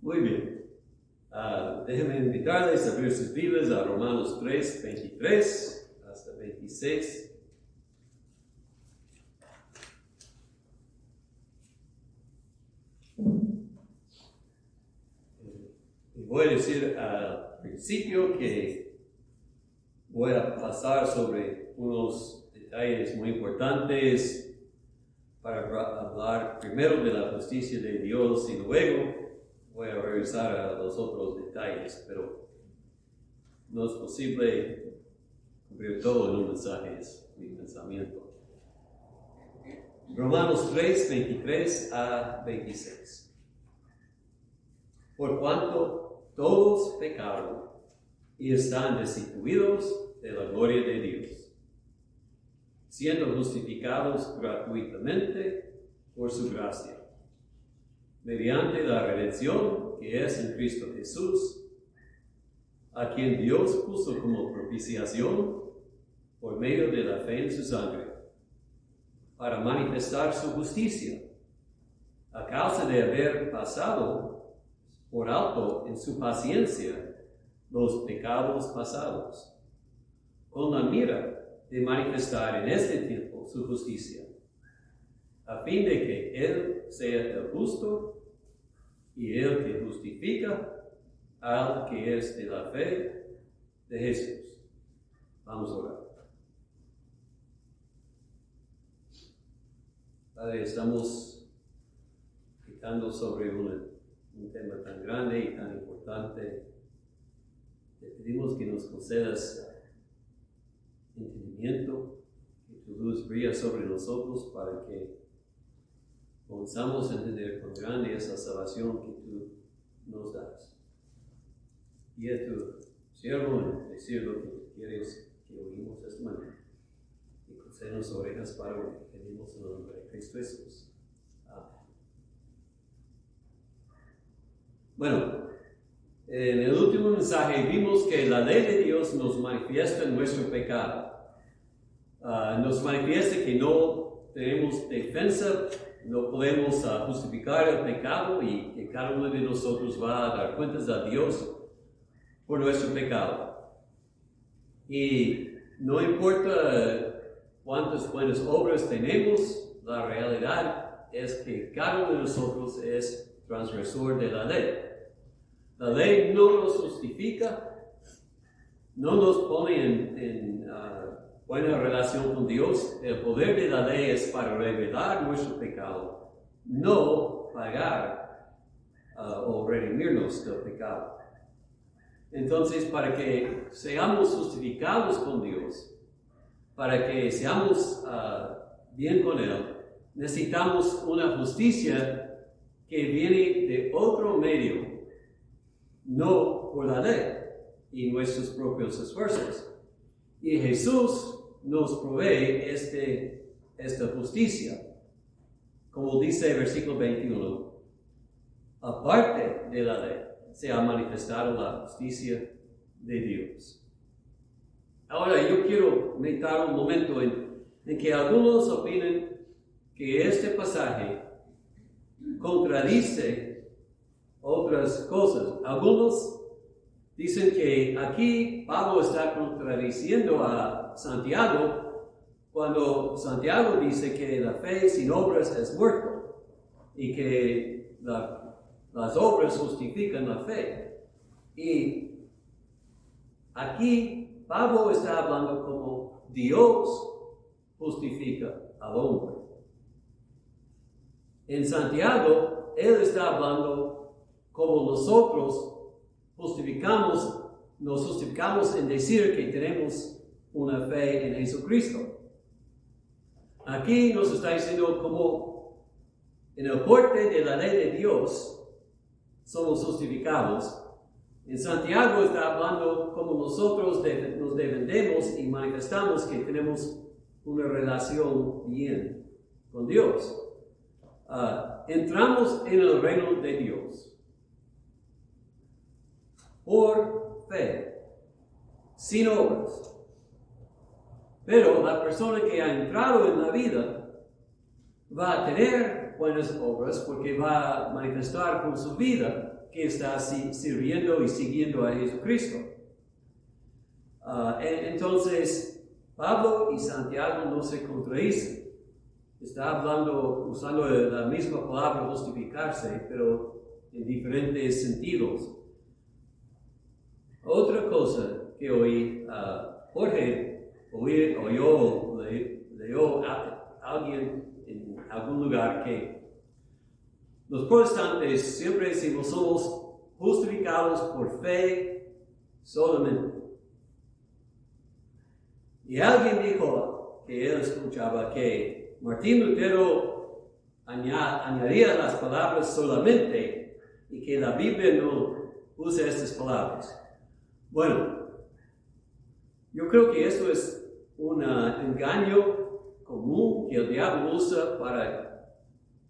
Muy bien. Déjenme invitarles a abrir sus Biblias a Romanos 3, 23 hasta 26. Y voy a decir al principio que voy a pasar sobre unos detalles muy importantes para hablar primero de la justicia de Dios y luego voy a regresar a los otros detalles, pero no es posible cubrir todo en un mensaje, es mi pensamiento. Romanos 3, 23 a 26. Por cuanto todos pecaron y están destituidos de la gloria de Dios, siendo justificados gratuitamente por su gracia, mediante la redención que es en Cristo Jesús, a quien Dios puso como propiciación por medio de la fe en su sangre, para manifestar su justicia, a causa de haber pasado por alto en su paciencia los pecados pasados, con la mira de manifestar en este tiempo su justicia, a fin de que Él sea el justo y el que justifica al que es de la fe de Jesús. Vamos a orar. Padre, estamos quitando sobre un tema tan grande y tan importante. Te pedimos que nos concedas entendimiento, que tu luz brilla sobre nosotros para que comenzamos a entender cuán grande es la salvación que tú nos das. Y a tu siervo decir lo que quieres que oímos esta mañana. Y concédenos orejas para oír. Pedimos en el nombre de Cristo Jesús. Amén. Bueno, en el último mensaje vimos que la ley de Dios nos manifiesta nuestro pecado. Nos manifiesta que no tenemos defensa, no podemos justificar el pecado y que cada uno de nosotros va a dar cuentas a Dios por nuestro pecado. Y no importa cuántas buenas obras tenemos, la realidad es que cada uno de nosotros es transgresor de la ley. La ley no nos justifica, no nos pone en buena relación con Dios. El poder de la ley es para revelar nuestro pecado, no pagar o redimirnos del pecado. Entonces, para que seamos justificados con Dios, para que seamos bien con Él, necesitamos una justicia que viene de otro medio, no por la ley y nuestros propios esfuerzos. Y Jesús nos provee esta justicia. Como dice el versículo 21, aparte de la ley se ha manifestado la justicia de Dios. Ahora yo quiero meditar un momento en que algunos opinan que este pasaje contradice otras cosas. Algunos dicen que aquí Pablo está contradiciendo a Santiago cuando Santiago dice que la fe sin obras es muerto y que las obras justifican la fe. Y aquí Pablo está hablando como Dios justifica al hombre. En Santiago, él está hablando como nosotros nos justificamos en decir que tenemos una fe en Jesucristo. Aquí nos está diciendo como en el corte de la ley de Dios somos justificados. En Santiago está hablando como nosotros nos defendemos y manifestamos que tenemos una relación bien con Dios. Entramos en el reino de Dios por fe, sin obras. Pero la persona que ha entrado en la vida va a tener buenas obras porque va a manifestar con su vida que está sirviendo y siguiendo a Jesucristo. Entonces, Pablo y Santiago no se contradicen. Está usando la misma palabra justificarse, pero en diferentes sentidos. Otra cosa que oí, Jorge leyó a alguien en algún lugar que los protestantes siempre decimos somos justificados por fe solamente. Y alguien dijo que él escuchaba que Martín Lutero añadía las palabras solamente y que la Biblia no usa estas palabras. Bueno, yo creo que esto es un engaño común que el diablo usa para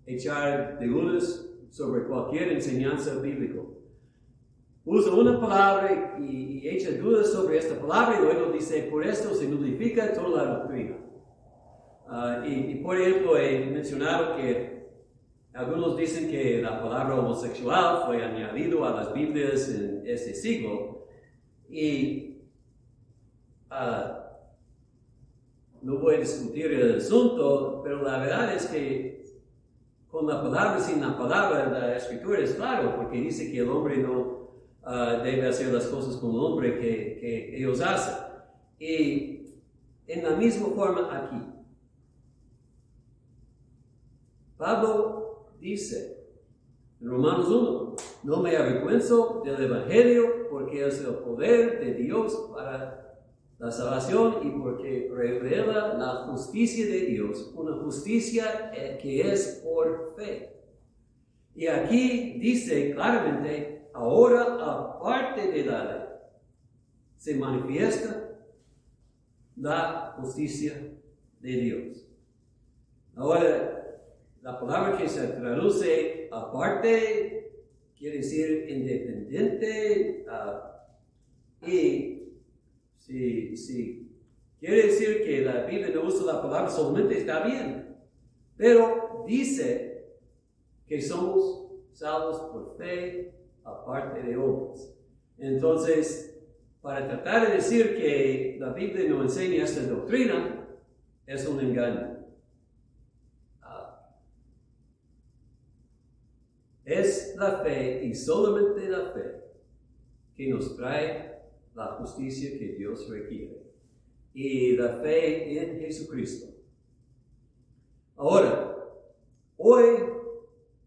echar dudas sobre cualquier enseñanza bíblica. Usa una palabra y echa dudas sobre esta palabra y luego dice, por esto se nulifica toda la doctrina. Y por ejemplo, he mencionado que algunos dicen que la palabra homosexual fue añadido a las Biblias en este siglo. Y no voy a discutir el asunto, pero la verdad es que con la palabra, sin la palabra, la escritura es claro, porque dice que el hombre no debe hacer las cosas como el hombre que ellos hacen. Y en la misma forma aquí, Pablo dice en Romanos 1, no me avergüenzo del Evangelio porque es el poder de Dios para la salvación y porque revela la justicia de Dios, una justicia que es por fe. Y aquí dice claramente, ahora aparte de la ley, se manifiesta la justicia de Dios. Ahora, la palabra que se traduce aparte quiere decir independiente y si quiere decir que la Biblia no usa la palabra solamente está bien, pero dice que somos salvos por fe aparte de obras. Entonces, para tratar de decir que la Biblia no enseña esta doctrina es un engaño. Es la fe y solamente la fe que nos trae la justicia que Dios requiere y la fe en Jesucristo. Ahora, hoy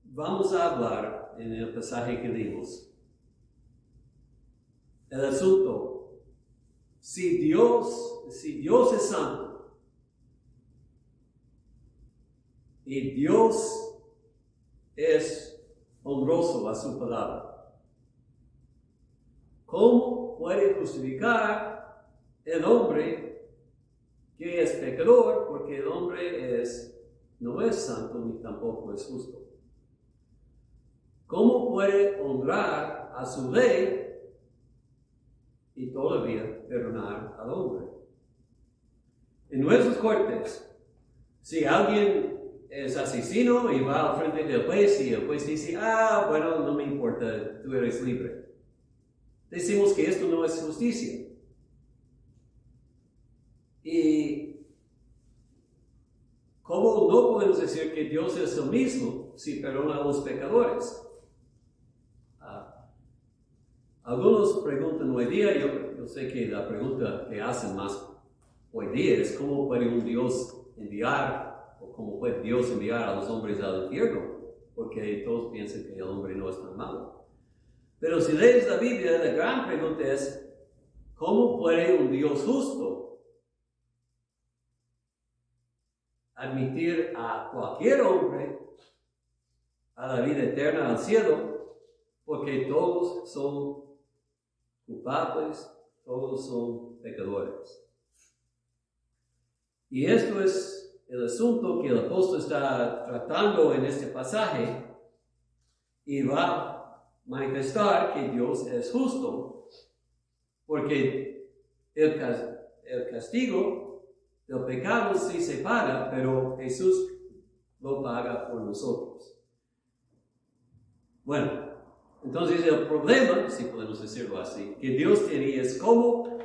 vamos a hablar en el pasaje que leímos el asunto, si Dios es santo y Dios es honroso a su palabra, ¿cómo puede justificar el hombre que es pecador? Porque el hombre no es santo ni tampoco es justo. ¿Cómo puede honrar a su ley y todavía perdonar al hombre? En nuestras cortes, si alguien es asesino y va al frente del juez y el juez dice, bueno, no me importa, tú eres libre, decimos que esto no es justicia. Y ¿cómo no podemos decir que Dios es el mismo si perdona a los pecadores? Algunos preguntan hoy día, yo sé que la pregunta que hacen más hoy día es ¿cómo puede un Dios enviar, o cómo puede Dios enviar a los hombres al infierno? Porque todos piensan que el hombre no es tan malo. Pero si lees la Biblia, la gran pregunta es ¿cómo puede un Dios justo admitir a cualquier hombre a la vida eterna, al cielo? Porque todos son culpables, todos son pecadores. Y esto es el asunto que el apóstol está tratando en este pasaje y va a manifestar que Dios es justo, porque el castigo del pecado sí se paga, pero Jesús lo paga por nosotros. Bueno, Entonces el problema, si podemos decirlo así, que Dios tenía es cómo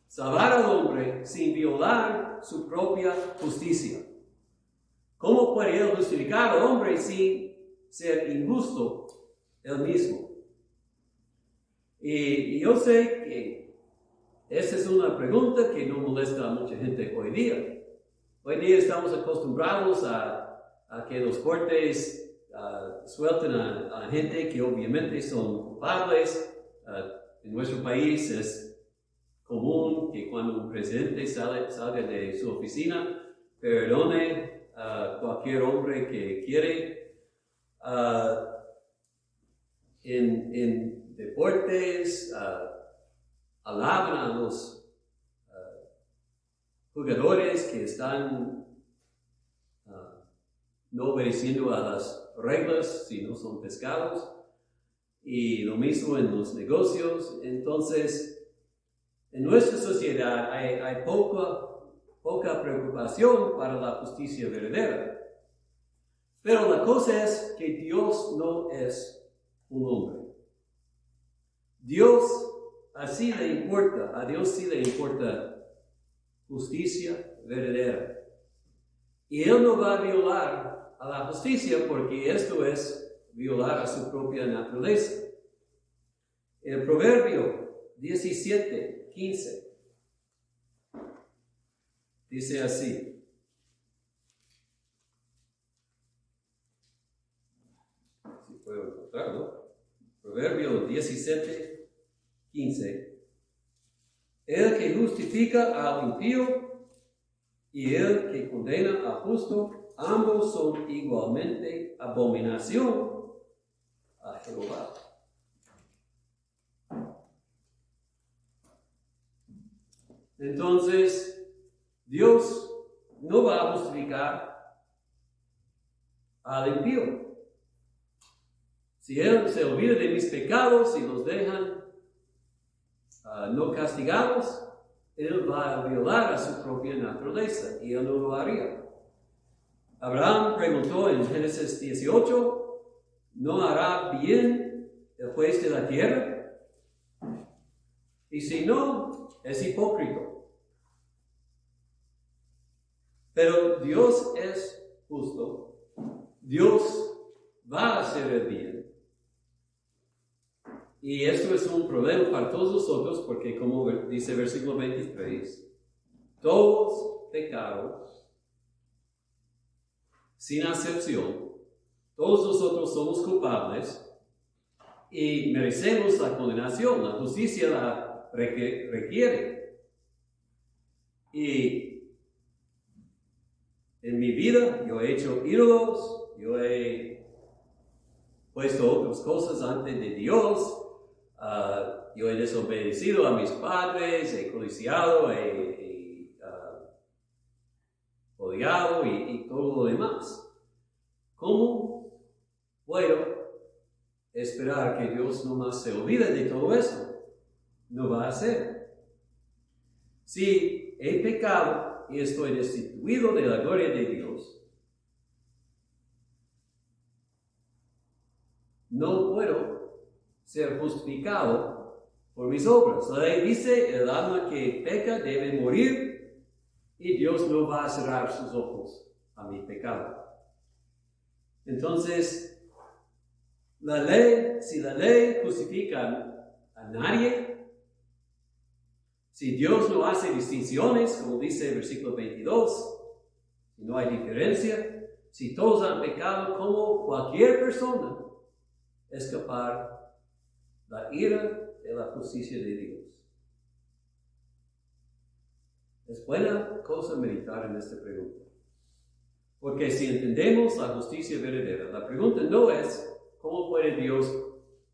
salvar al hombre sin violar su propia justicia. ¿Cómo puede él justificar al hombre sin ser injusto él mismo? Y yo sé que esa es una pregunta que no molesta a mucha gente hoy día. Hoy día estamos acostumbrados a que los cortes suelten a gente que obviamente son culpables. En nuestro país es común que cuando un presidente salga de su oficina, perdone a cualquier hombre que quiere. En deportes, alaban a los jugadores que están no obedeciendo a las reglas si no son pescados, y lo mismo en los negocios. Entonces, en nuestra sociedad hay poca preocupación para la justicia verdadera. Pero la cosa es que Dios no es un hombre. A Dios sí le importa justicia verdadera. Y Él no va a violar a la justicia porque esto es violar a su propia naturaleza. El Proverbio 17:15 dice así. Si puedo encontrarlo. Proverbio 17:15. El que justifica al impío y el que condena al justo, ambos son igualmente abominación a Jehová. Entonces, Dios no va a justificar al impío. Si Él se olvida de mis pecados y los dejan no castigados, Él va a violar a su propia naturaleza y Él no lo haría. Abraham preguntó en Génesis 18, ¿no hará bien el juez de la tierra? Y si no, es hipócrita. Pero Dios es justo. Dios va a hacer el bien. Y esto es un problema para todos nosotros porque, como dice el versículo 23, todos pecaron sin excepción. Todos nosotros somos culpables y merecemos la condenación. La justicia la requiere. Y en mi vida yo he hecho ídolos, yo he puesto otras cosas antes de Dios. Yo he desobedecido a mis padres, he codiciado, he odiado y todo lo demás. ¿Cómo puedo esperar que Dios nomás se olvide de todo eso? No va a ser. Si he pecado y estoy destituido de la gloria de Dios, no puedo ser justificado por mis obras. La ley dice, el alma que peca debe morir, y Dios no va a cerrar sus ojos a mi pecado. Entonces, si la ley justifica a nadie, si Dios no hace distinciones, como dice el versículo 22, si no hay diferencia, si todos han pecado, como cualquier persona escapar la ira de la justicia de Dios. Es buena cosa meditar en esta pregunta. Porque si entendemos la justicia verdadera, la pregunta no es cómo puede Dios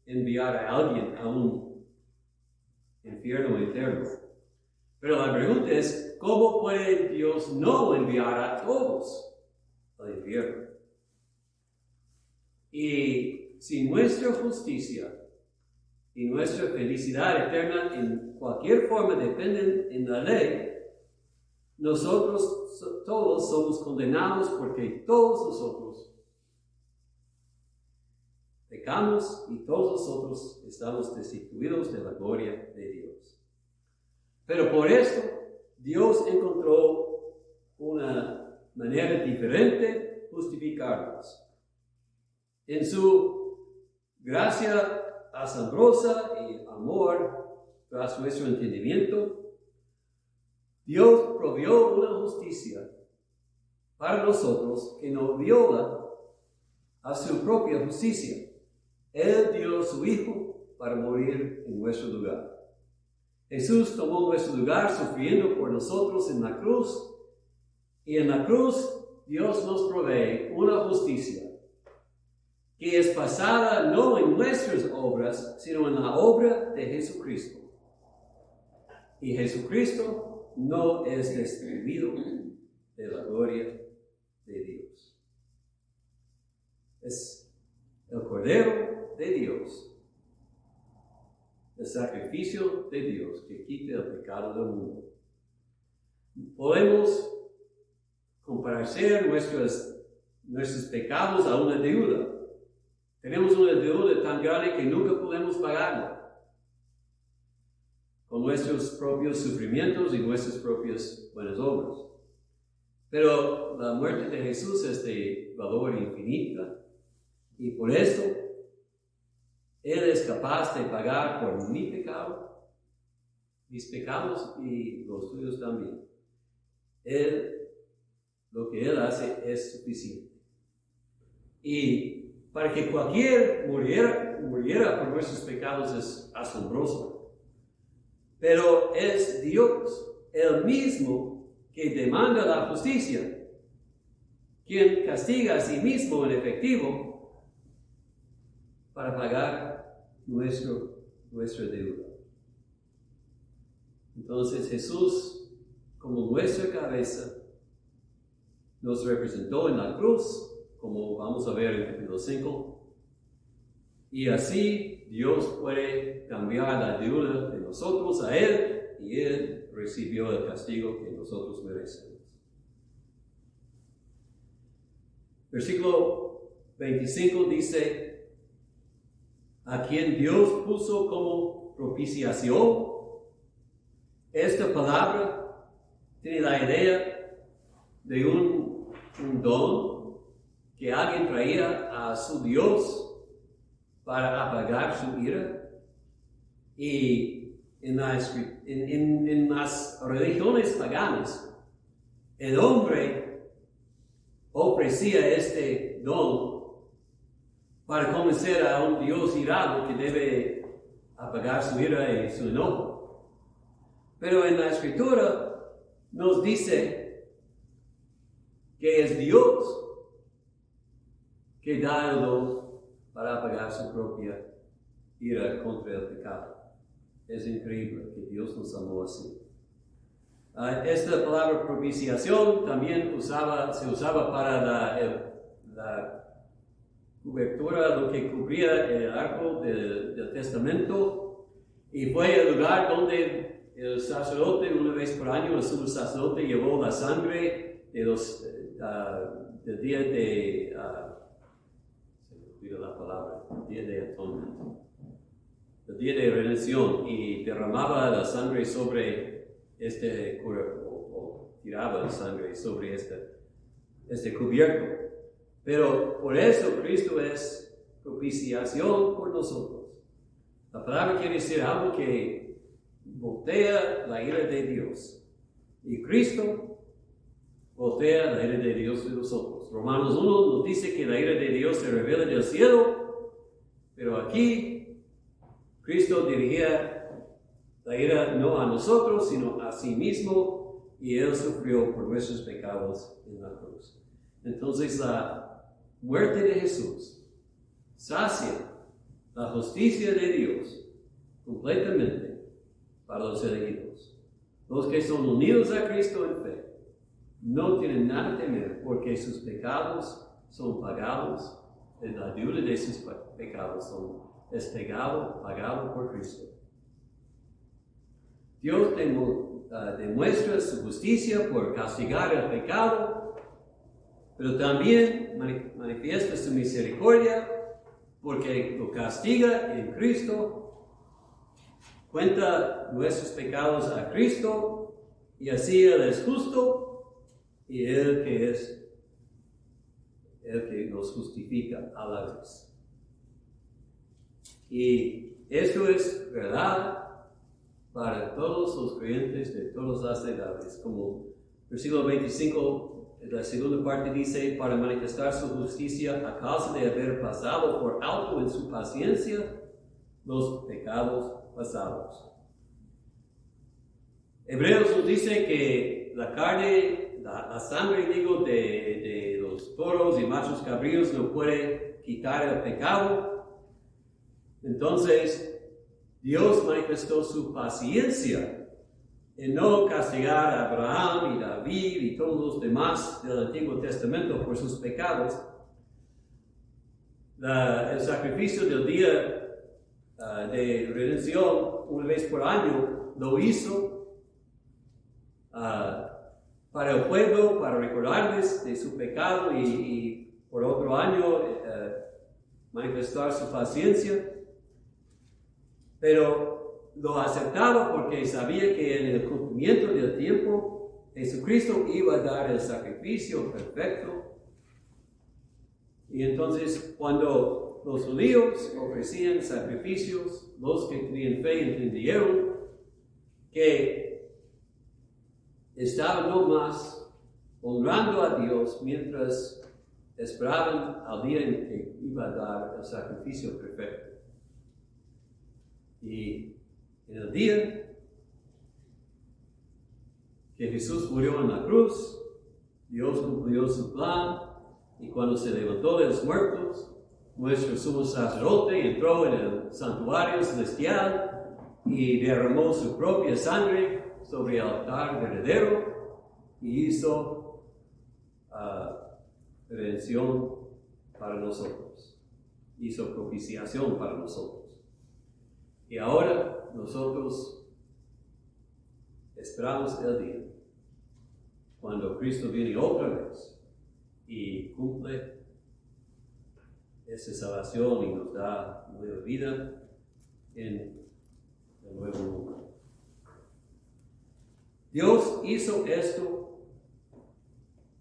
enviar a alguien a un infierno eterno. Pero la pregunta es cómo puede Dios no enviar a todos al infierno. Y si nuestra justicia y nuestra felicidad eterna en cualquier forma dependen en la ley, nosotros todos somos condenados porque todos nosotros pecamos y todos nosotros estamos destituidos de la gloria de Dios. Pero por esto, Dios encontró una manera diferente de justificarnos. En su gracia asombrosa y amor tras nuestro entendimiento, Dios proveyó una justicia para nosotros que no viola a su propia justicia. Él dio a su Hijo para morir en nuestro lugar. Jesús tomó nuestro lugar sufriendo por nosotros en la cruz, y en la cruz Dios nos provee una justicia que es basada no en nuestras obras, sino en la obra de Jesucristo. Y Jesucristo no es destituido de la gloria de Dios. Es el Cordero de Dios, el sacrificio de Dios que quita el pecado del mundo. Podemos comparecer nuestros pecados a una deuda. Tenemos una deuda tan grande que nunca podemos pagarla con nuestros propios sufrimientos y nuestras propias buenas obras. Pero la muerte de Jesús es de valor infinito, y por esto Él es capaz de pagar por mi pecado, mis pecados y los tuyos también. Lo que Él hace es suficiente. Y para que cualquiera muriera por nuestros pecados es asombroso. Pero es Dios, Él mismo, que demanda la justicia, quien castiga a sí mismo en efectivo para pagar nuestra deuda. Entonces Jesús, como nuestra cabeza, nos representó en la cruz, como vamos a ver en el capítulo 5, y así Dios puede cambiar la deuda de nosotros a Él, y Él recibió el castigo que nosotros merecemos. Versículo 25 dice, a quien Dios puso como propiciación. Esta palabra tiene la idea de un don que alguien traía a su Dios para apagar su ira. Y en las religiones paganas, el hombre ofrecía este don para convencer a un Dios irado que debe apagar su ira y su enojo. Pero en la Escritura nos dice que es Dios que da el don para apagar su propia ira contra el pecado. Es increíble que Dios nos amó así. Esta palabra propiciación también se usaba para la cobertura, lo que cubría el arco del testamento, y fue el lugar donde el sacerdote, una vez por año, el sumo sacerdote llevó la sangre del día de día de atonement, el día de redención, y derramaba la sangre sobre este cuerpo, o tiraba la sangre sobre este cubierto. Pero por eso Cristo es propiciación por nosotros. La palabra quiere decir algo que voltea la ira de Dios, y Cristo voltea la ira de Dios de nosotros. Romanos 1 nos dice que la ira de Dios se revela del cielo, pero aquí Cristo dirigía la ira no a nosotros, sino a sí mismo, y Él sufrió por nuestros pecados en la cruz. Entonces la muerte de Jesús sacia la justicia de Dios completamente para los elegidos. Los que son unidos a Cristo en fe no tienen nada que temer, porque sus pecados son pagados, la deuda de sus pecados es pagado por Cristo. Dios demuestra su justicia por castigar el pecado, pero también manifiesta su misericordia porque lo castiga en Cristo, cuenta nuestros pecados a Cristo, y así Él es justo, y Él que es el que nos justifica a la vez. Y esto es verdad para todos los creyentes de todas las edades. Como versículo 25, la segunda parte dice, para manifestar su justicia a causa de haber pasado por alto en su paciencia los pecados pasados. Hebreos nos dice que la carne, la sangre, digo, de los toros y machos cabríos no puede quitar el pecado. Entonces, Dios manifestó su paciencia en no castigar a Abraham y David y todos los demás del Antiguo Testamento por sus pecados. El sacrificio del día de redención, una vez por año, lo hizo para el pueblo, para recordarles de su pecado y por otro año manifestar su paciencia. Pero lo aceptaba porque sabía que en el cumplimiento del tiempo Jesucristo iba a dar el sacrificio perfecto. Y entonces cuando los judíos ofrecían sacrificios, los que tenían fe entendieron que estaban no más honrando a Dios mientras esperaban al día en que iba a dar el sacrificio perfecto. Y en el día que Jesús murió en la cruz, Dios cumplió su plan, y cuando se levantó de los muertos, nuestro sumo sacerdote entró en el santuario celestial y derramó su propia sangre sobre el altar verdadero y hizo redención para nosotros, hizo propiciación para nosotros. Y ahora nosotros esperamos el día cuando Cristo viene otra vez y cumple esa salvación y nos da nueva vida en el nuevo mundo. Dios hizo esto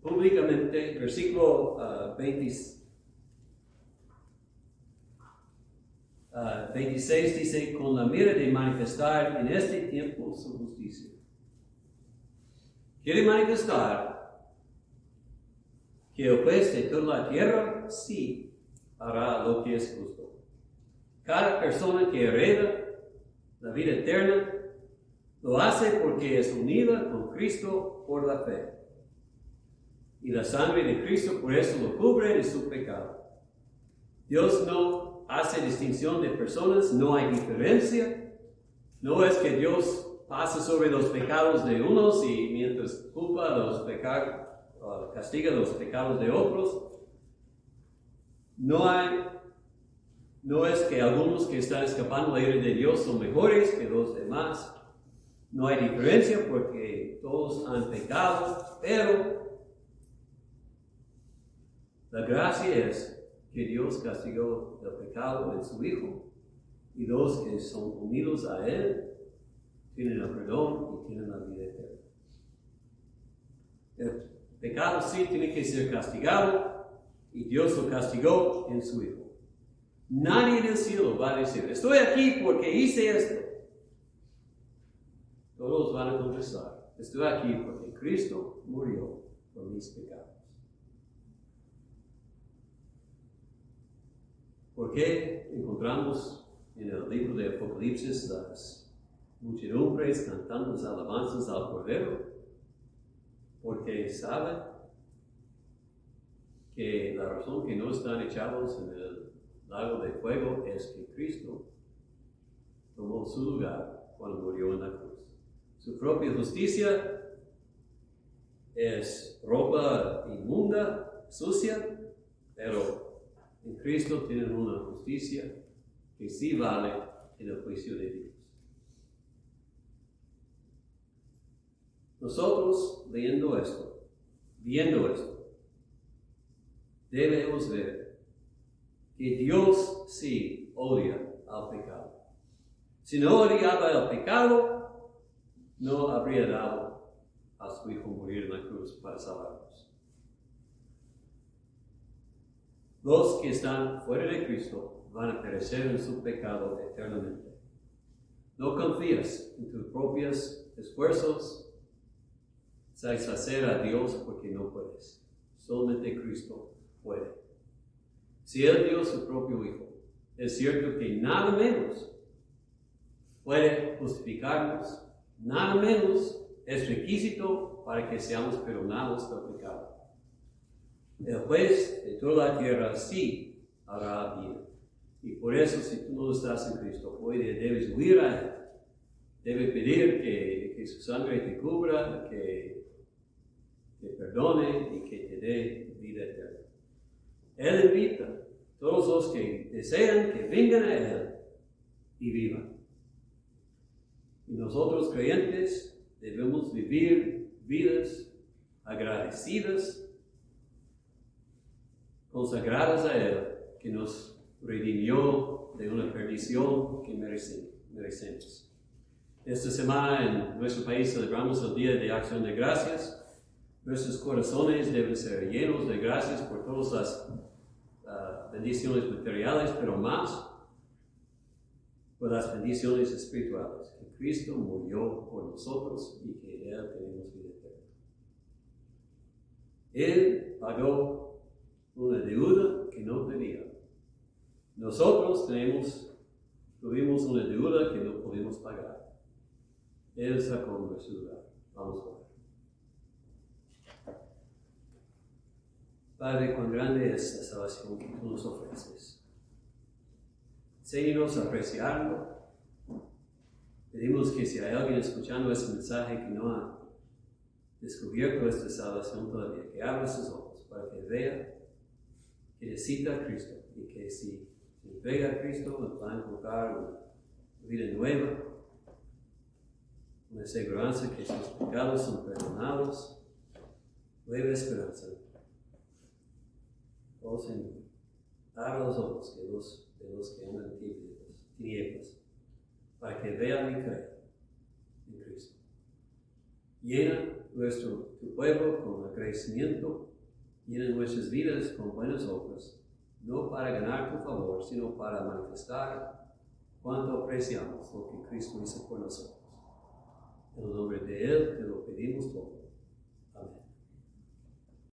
públicamente, versículo 26 dice, con la mira de manifestar en este tiempo su justicia. Quiere manifestar que el juez de toda la tierra sí hará lo que es justo. Cada persona que hereda la vida eterna lo hace porque es unida con Cristo por la fe. Y la sangre de Cristo por eso lo cubre de su pecado. Dios no hace distinción de personas, no hay diferencia. No es que Dios pasa sobre los pecados de unos y mientras castiga los pecados de otros. No es que algunos que están escapando de la ira de Dios son mejores que los demás. No hay diferencia porque todos han pecado, pero la gracia es que Dios castigó el pecado en su Hijo, y los que son unidos a Él tienen el perdón y tienen la vida eterna. El pecado sí tiene que ser castigado, y Dios lo castigó en su Hijo. Nadie del cielo va a decir, estoy aquí porque hice esto. Todos van a confesar, estoy aquí porque Cristo murió por mis pecados. ¿Por qué encontramos en el libro de Apocalipsis las muchedumbres cantando las alabanzas al Cordero? Porque saben que la razón que no están echados en el lago de fuego es que Cristo tomó su lugar cuando murió en la cruz. Su propia justicia es ropa inmunda, sucia, pero en Cristo tienen una justicia que sí vale en el juicio de Dios. Nosotros, viendo esto, debemos ver que Dios sí odia al pecado. Si no odiaba el pecado, no habría dado a su Hijo morir en la cruz para salvarnos. Los que están fuera de Cristo van a perecer en su pecado eternamente. No confías en tus propios esfuerzos, satisfacer a Dios porque no puedes. Solamente Cristo puede. Si Él dio su propio Hijo, es cierto que nada menos puede justificarnos, nada menos es requisito para que seamos perdonados del pecado. El juez de toda la tierra sí hará bien. Y por eso, si tú no estás en Cristo, hoy debes huir a Él. Debes pedir que su sangre te cubra, que te perdone y que te dé vida eterna. Él invita a todos los que desean que vengan a Él y vivan. Y nosotros creyentes debemos vivir vidas agradecidas, consagradas a Él, que nos redimió de una perdición que merecemos. Esta semana en nuestro país celebramos el Día de Acción de Gracias. Nuestros corazones deben ser llenos de gracias por todas las bendiciones materiales, pero más por las bendiciones espirituales. Que Cristo murió por nosotros y que en Él tenemos vida eterna. Él pagó una deuda que no tenía. Nosotros tuvimos una deuda que no pudimos pagar. Él sacó nuestro lugar. Vamos a ver. Padre, cuán grande es la salvación que tú nos ofreces. Enséñanos a apreciarlo. Pedimos que si hay alguien escuchando este mensaje que no ha descubierto esta salvación todavía, que abra sus ojos para que vea que necesita a Cristo y que si se entrega a Cristo nos va a encontrar una vida nueva, una aseguranza que sus pecados son perdonados, nueva esperanza. Oh Señor, abra los ojos de los que andan en tinieblas, para que vean y crean en Cristo. Llena tu pueblo con agradecimiento, llena nuestras vidas con buenas obras, no para ganar tu favor, sino para manifestar cuánto apreciamos lo que Cristo hizo por nosotros. En el nombre de Él te lo pedimos todo.